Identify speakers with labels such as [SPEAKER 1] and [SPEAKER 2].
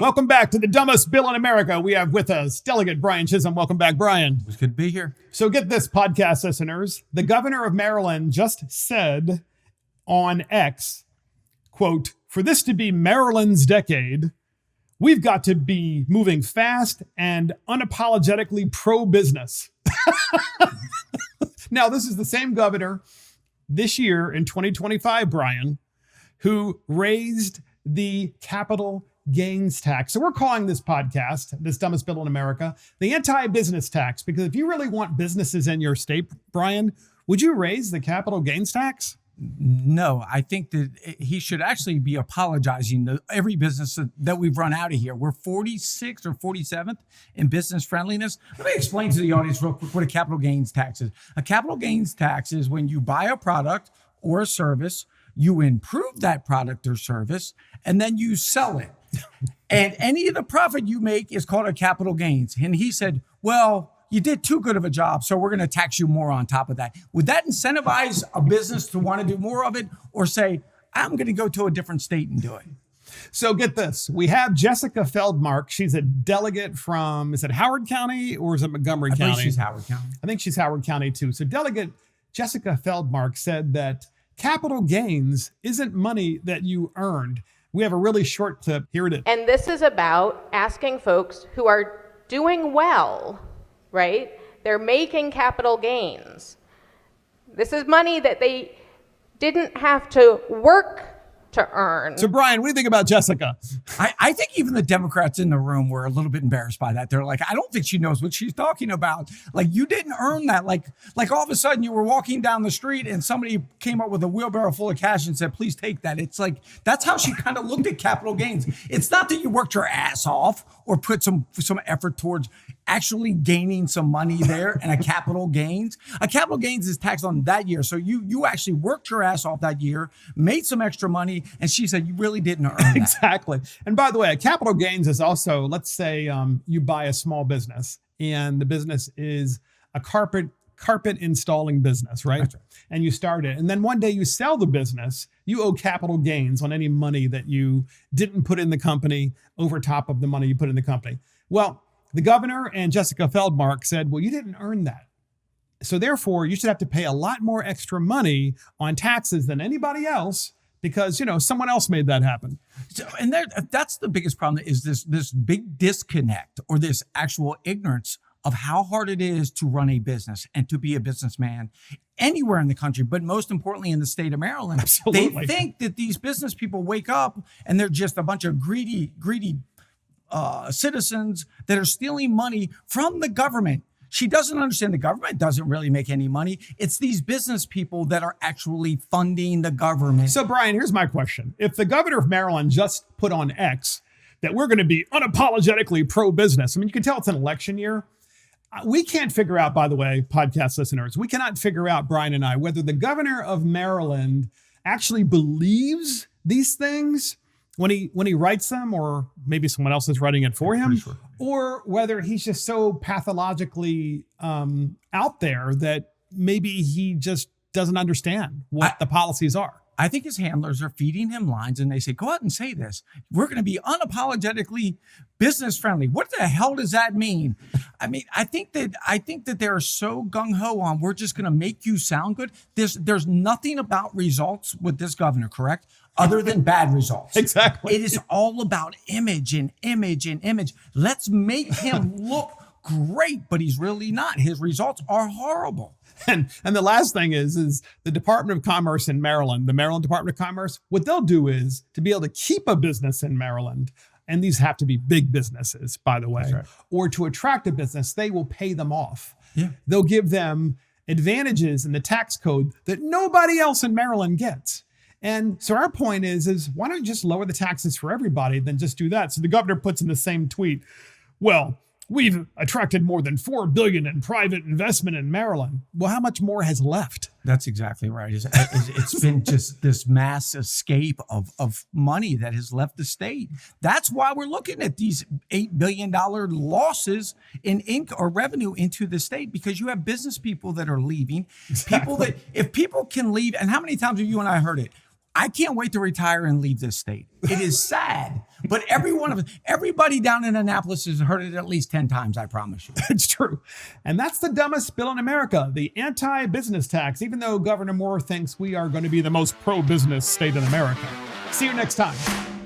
[SPEAKER 1] Welcome back to the dumbest bill in America. We have with us Delegate Brian Chisholm. Welcome back, Brian.
[SPEAKER 2] It's good to be here.
[SPEAKER 1] So get this, podcast listeners. The governor of Maryland just said on X, quote, "For this to be Maryland's decade, we've got to be moving fast and unapologetically pro-business." Now, this is the same governor this year in 2025, Brian, who raised the capital gains tax. So we're calling this podcast, This Dumbest Bill in America, the anti-business tax. Because if you really want businesses in your state, Brian, would you raise the capital gains tax?
[SPEAKER 2] No, I think that he should actually be apologizing to every business that we've run out of here. We're 46th or 47th in business friendliness. Let me explain to the audience real quick what a capital gains tax is. A capital gains tax is when you buy a product or a service, you improve that product or service, and then you sell it. And any of the profit you make is called a capital gains. And he said, well, you did too good of a job, so we're going to tax you more on top of that. Would that incentivize a business to want to do more of it, or say, I'm going to go to a different state and do it?
[SPEAKER 1] So get this. We have Jessica Feldmark. She's a delegate from, is it Howard County or is it Montgomery County?
[SPEAKER 2] I think she's Howard County.
[SPEAKER 1] I think she's Howard County too. So Delegate Jessica Feldmark said that capital gains isn't money that you earned. We have a really short clip. Here it is.
[SPEAKER 3] And this is about asking folks who are doing well, right? They're making capital gains. This is money that they didn't have to work to earn.
[SPEAKER 1] So Brian, what do you think about Jessica?
[SPEAKER 2] I think even the Democrats in the room were a little bit embarrassed by that. They're like, I don't think she knows what she's talking about. Like, you didn't earn that. Like all of a sudden you were walking down the street and somebody came up with a wheelbarrow full of cash and said, please take that. It's like, that's how she kind of looked at capital gains. It's not that you worked your ass off or put some effort towards actually gaining some money there and a capital gains. A capital gains is taxed on that year. So you actually worked your ass off that year, made some extra money, and she said you really didn't earn that.
[SPEAKER 1] Exactly. And by the way, a capital gains is also, let's say you buy a small business and the business is a carpet installing business, right?
[SPEAKER 2] That's right.
[SPEAKER 1] And you start it. And then one day you sell the business, you owe capital gains on any money that you didn't put in the company over top of the money you put in the company. Well, the governor and Jessica Feldmark said, well, you didn't earn that. So therefore, you should have to pay a lot more extra money on taxes than anybody else because, someone else made that happen.
[SPEAKER 2] So, and that's the biggest problem is this big disconnect or this actual ignorance of how hard it is to run a business and to be a businessman anywhere in the country, but most importantly in the state of Maryland.
[SPEAKER 1] Absolutely.
[SPEAKER 2] They think that these business people wake up and they're just a bunch of greedy citizens that are stealing money from the government. She doesn't understand the government doesn't really make any money. It's these business people that are actually funding the government.
[SPEAKER 1] So Brian, here's my question. If the governor of Maryland just put on X that we're going to be unapologetically pro-business, I mean, you can tell it's an election year. We can't figure out, by the way, podcast listeners, we cannot figure out, Brian and I, whether the governor of Maryland actually believes these things when he writes them, or maybe someone else is writing it for him,
[SPEAKER 2] Sure.
[SPEAKER 1] or whether he's just so pathologically out there that maybe he just doesn't understand what the policies are.
[SPEAKER 2] I think his handlers are feeding him lines and they say, go out and say this. We're going to be unapologetically business friendly. What the hell does that mean? I mean, I think that they're so gung-ho on, we're just going to make you sound good. There's nothing about results with this governor, correct? Other than bad results.
[SPEAKER 1] Exactly.
[SPEAKER 2] It is all about image and image and image. Let's make him look great, but he's really not. His results are horrible.
[SPEAKER 1] And the last thing is the Department of Commerce in Maryland, the Maryland Department of Commerce, what they'll do is to be able to keep a business in Maryland, and these have to be big businesses, by the way,
[SPEAKER 2] That's right.
[SPEAKER 1] or to attract a business, they will pay them off.
[SPEAKER 2] Yeah.
[SPEAKER 1] They'll give them advantages in the tax code that nobody else in Maryland gets. And so our point is why don't you just lower the taxes for everybody than just do that? So the governor puts in the same tweet, well, we've attracted more than $4 billion in private investment in Maryland. Well, how much more has left?
[SPEAKER 2] That's exactly right. It's been just this mass escape of money that has left the state. That's why we're looking at these $8 billion losses in or revenue into the state, because you have business people that are leaving. People that, if people can leave, and how many times have you and I heard it? I can't wait to retire and leave this state. It is sad, but everybody down in Annapolis has heard it at least 10 times, I promise you.
[SPEAKER 1] It's true. And that's the dumbest bill in America, the anti-business tax, even though Governor Moore thinks we are going to be the most pro-business state in America. See you next time.